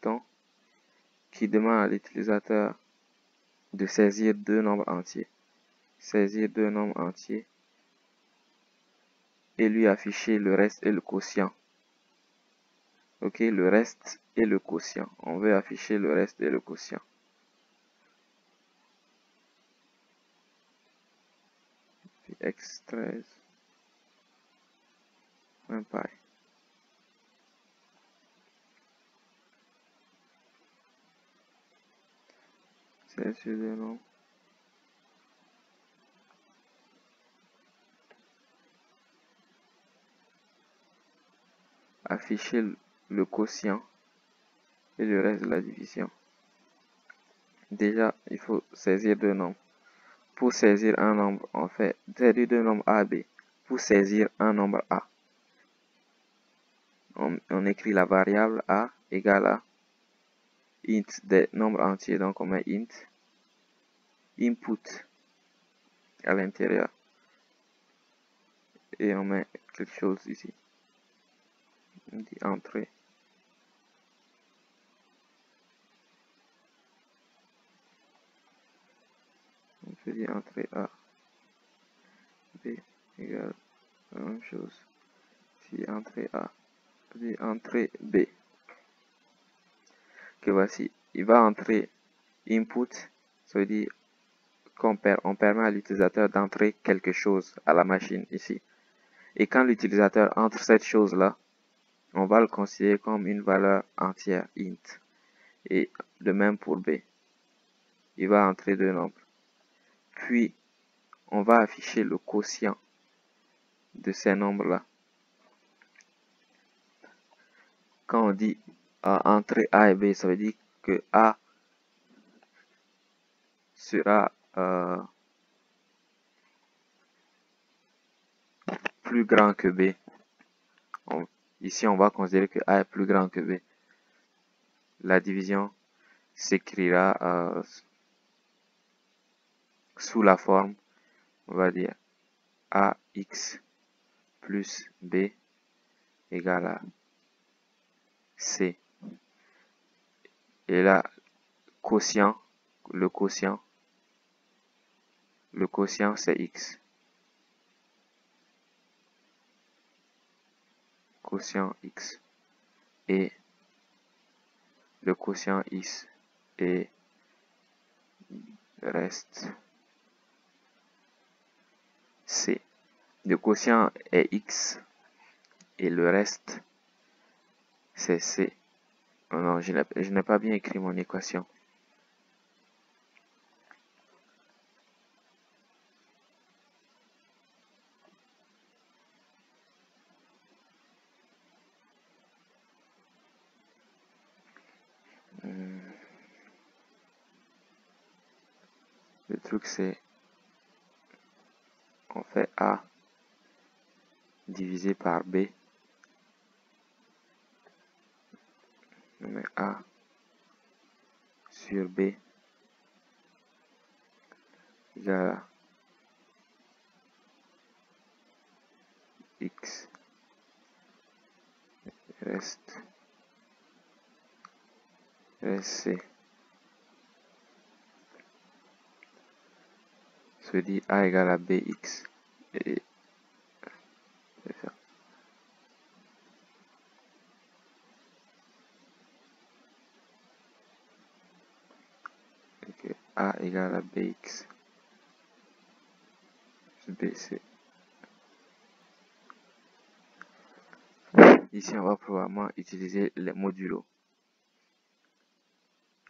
bouton qui demande à l'utilisateur de saisir deux nombres entiers. Saisir deux nombres entiers et lui afficher le reste et le quotient. Ok, le reste et le quotient. On veut afficher le reste et le quotient. Puis x13 pi. Saisir deux nombres. Afficher le quotient et le reste de la division. Déjà, il faut saisir deux nombres. Pour saisir un nombre, on fait saisir deux nombres A, B. Pour saisir un nombre A, on écrit la variable A égale à int des nombres entiers. Donc, on met int input à l'intérieur. Et on met quelque chose ici. On dit entrée. On peut dire entrée A. B égale la même chose. Si entrée A, on dit entrée B. Que voici. Il va entrer input. Ça veut dire qu'on permet à l'utilisateur d'entrer quelque chose à la machine ici. Et quand l'utilisateur entre cette chose-là, on va le considérer comme une valeur entière, int. Et de même pour B. Il va entrer deux nombres. Puis, on va afficher le quotient de ces nombres-là. Quand on dit entrer A et B, ça veut dire que A sera plus grand que B. Ici, on va considérer que A est plus grand que B. La division s'écrira sous la forme, on va dire AX plus B égale à C. Et là, le quotient c'est X. Quotient X. Et le quotient X et le reste C. Le quotient est X et le reste c'est C. Oh non, je n'ai pas bien écrit mon équation. Le truc c'est, on fait A divisé par B. On met A sur B égale à X reste C. Se dit A égale à BX. Et c'est ça. Et que A égale à BX. BC. Ici, on va probablement utiliser les modulos.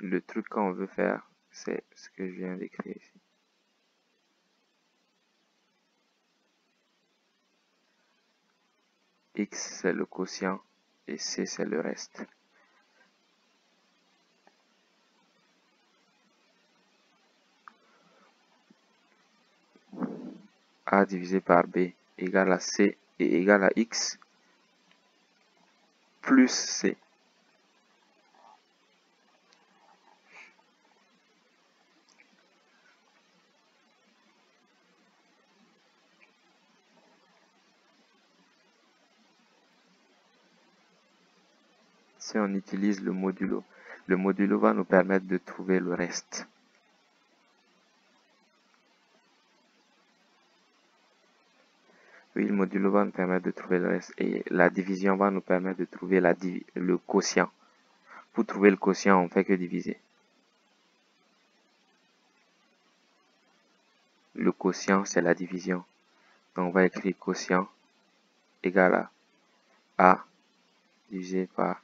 Le truc qu'on veut faire, c'est ce que je viens d'écrire ici. X, c'est le quotient et C, c'est le reste. A divisé par B égale à C et égale à X plus C. si on utilise le modulo va nous permettre de trouver le reste. Oui, le modulo va nous permettre de trouver le reste et la division va nous permettre de trouver le quotient. Pour trouver le quotient, on ne fait que diviser. Le quotient, c'est la division. Donc, on va écrire quotient égale à A divisé par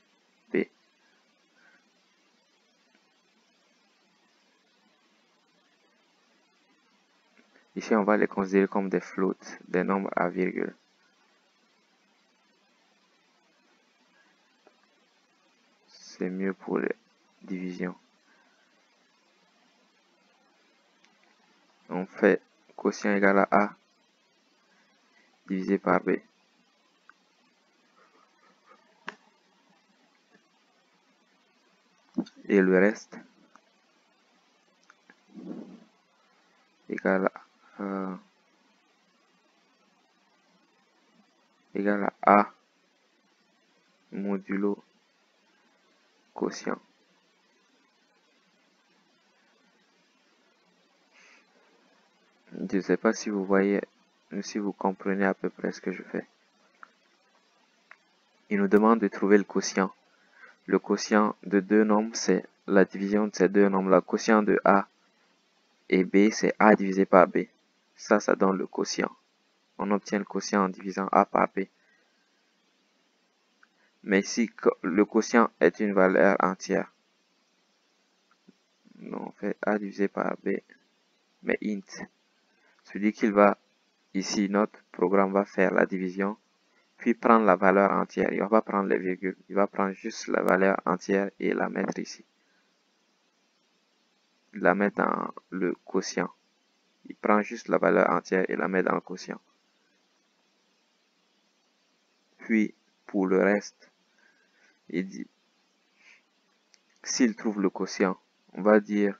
B. Ici, on va les considérer comme des floats, des nombres à virgule. C'est mieux pour les divisions. On fait quotient égale à A divisé par B. Et le reste égale à A modulo quotient. Je ne sais pas si vous voyez, si vous comprenez à peu près ce que je fais. Il nous demande de trouver le quotient. Le quotient de deux nombres, c'est la division de ces deux nombres. Le quotient de A et B, c'est A divisé par B. Ça donne le quotient. On obtient le quotient en divisant A par B. Mais ici, le quotient est une valeur entière. Donc, on fait A divisé par B, mais int. C'est-à-dire qu'il va, ici, notre programme va faire la division, puis prendre la valeur entière. Il va pas prendre les virgules. Il va prendre juste la valeur entière et la mettre ici. La mettre dans le quotient. Il prend juste la valeur entière et la met dans le quotient. Puis, pour le reste, il dit, s'il trouve le quotient, on va dire,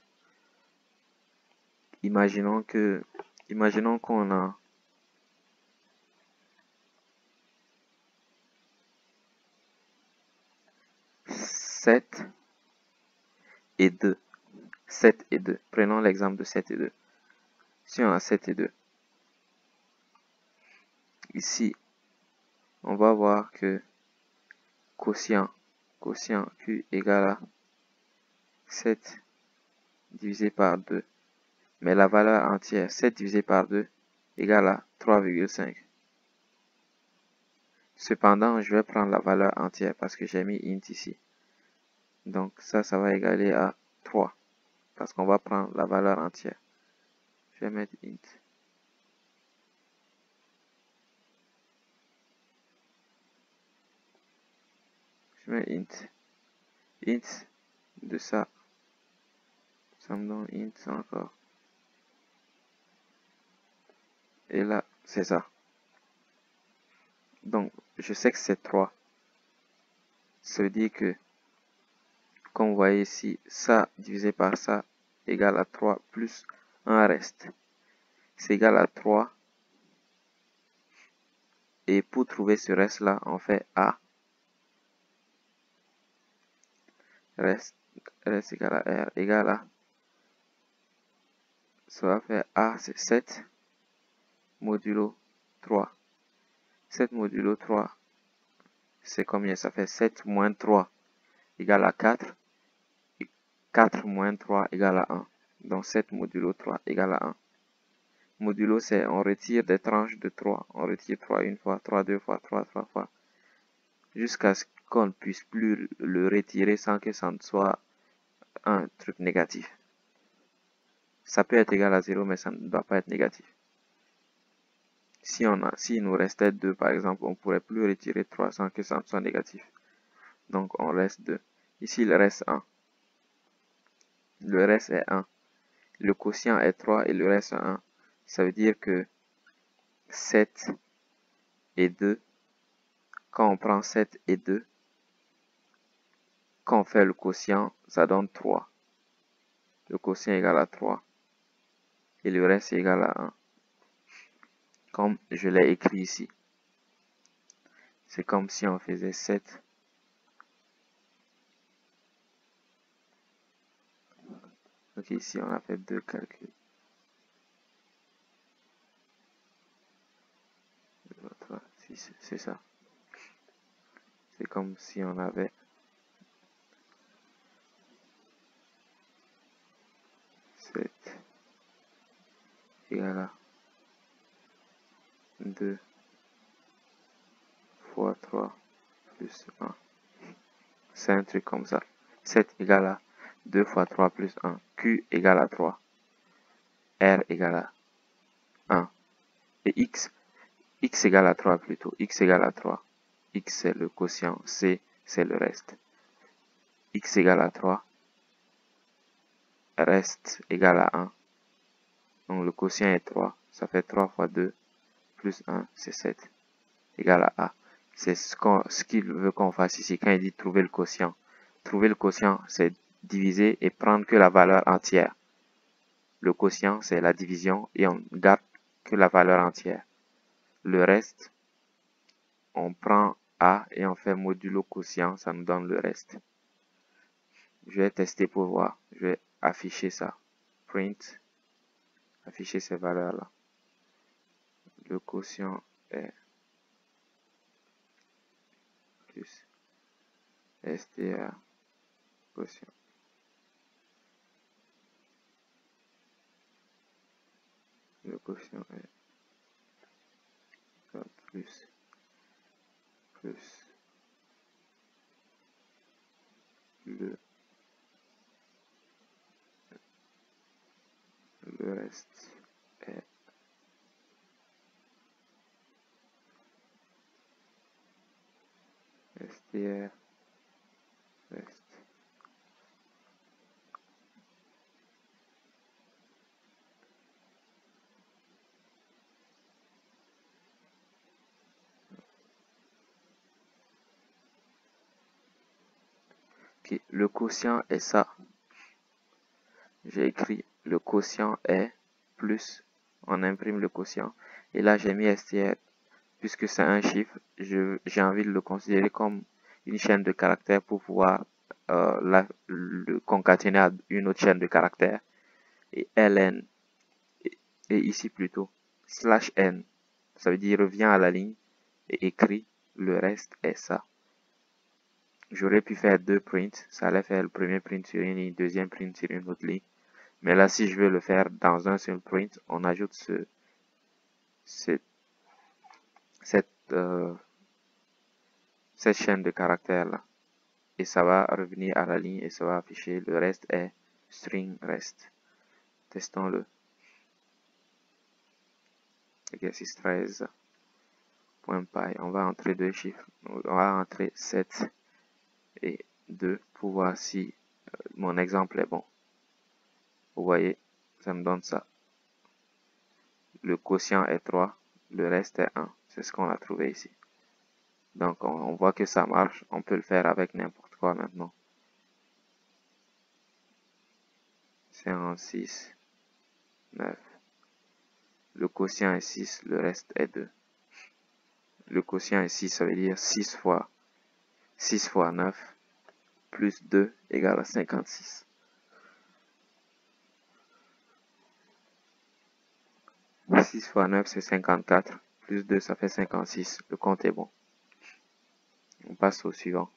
imaginons qu'on a 7 et 2. 7 et 2. Prenons l'exemple de 7 et 2. Si on a 7 et 2, ici, on va voir que quotient Q égale à 7 divisé par 2. Mais la valeur entière, 7 divisé par 2, égale à 3,5. Cependant, je vais prendre la valeur entière parce que j'ai mis int ici. Donc ça va égaler à 3. Parce qu'on va prendre la valeur entière. Je vais mettre int. Je mets int. Int de ça. Ça me donne int encore. Et là, c'est ça. Donc, je sais que c'est 3. Ça veut dire que, comme vous voyez ici, ça divisé par ça égale à 3 plus un reste. C'est égal à 3. Et pour trouver ce reste-là, on fait A. Reste égal à R égal à. Ça va faire A, c'est 7 modulo 3. 7 modulo 3, c'est combien? Ça fait 7 moins 3 égale à 4. Et 4 moins 3 égale à 1. Donc 7 modulo 3 égale à 1. Modulo, c'est on retire des tranches de 3. On retire 3 une fois, 3 deux fois, 3 trois fois. Jusqu'à ce qu'on ne puisse plus le retirer sans que ça ne soit un truc négatif. Ça peut être égal à 0, mais ça ne doit pas être négatif. S'il nous restait 2, par exemple, on ne pourrait plus retirer 3 sans que ça ne soit négatif. Donc, on reste 2. Ici, il reste 1. Le reste est 1. Le quotient est 3 et le reste est 1. Ça veut dire que 7 et 2, quand on prend 7 et 2, quand on fait le quotient, ça donne 3. Le quotient est égal à 3. Et le reste est égal à 1. Comme je l'ai écrit ici. C'est comme si on faisait 7 Ok, ici on a fait deux calculs. C'est ça. C'est comme si on avait 7 égale à 2 fois 3 plus 1. C'est un truc comme ça. 7 égale à 2 fois 3 plus 1. Q égale à 3. R égale à 1. Et X égale à 3 plutôt. X égale à 3. X c'est le quotient. C c'est le reste. X égale à 3. Reste égale à 1. Donc le quotient est 3. Ça fait 3 fois 2 plus 1, c'est 7. Égale à A. C'est ce qu'il veut qu'on fasse ici quand il dit trouver le quotient. Trouver le quotient, c'est diviser et prendre que la valeur entière. Le quotient, c'est la division et on garde que la valeur entière. Le reste, on prend A et on fait modulo quotient, ça nous donne le reste. Je vais tester pour voir. Je vais afficher ça. Print. Afficher ces valeurs-là. Le quotient est plus STR quotient. Le quotient est plus le reste est STR reste. Okay. Le quotient est ça. J'ai écrit le quotient est plus, on imprime le quotient. Et là, j'ai mis STR, puisque c'est un chiffre, j'ai envie de le considérer comme une chaîne de caractères pour pouvoir le concaténer à une autre chaîne de caractères. Et ln, et ici plutôt, slash n, ça veut dire revient à la ligne et écrit le reste est ça. J'aurais pu faire deux prints, ça allait faire le premier print sur une ligne, deuxième print sur une autre ligne. Mais là, si je veux le faire dans un seul print, on ajoute cette chaîne de caractères là. Et ça va revenir à la ligne et ça va afficher le reste est string rest. Testons-le. Exercice 13. .py. On va entrer deux chiffres. On va entrer 7 et 2 pour voir si mon exemple est bon. Vous voyez, ça me donne ça. Le quotient est 3, le reste est 1. C'est ce qu'on a trouvé ici. Donc, on voit que ça marche. On peut le faire avec n'importe quoi maintenant. 56, 9. Le quotient est 6, le reste est 2. Le quotient est 6, ça veut dire 6 fois 9 plus 2 égale à 56. 6 fois 9, c'est 54. Plus 2, ça fait 56. Le compte est bon. On passe au suivant.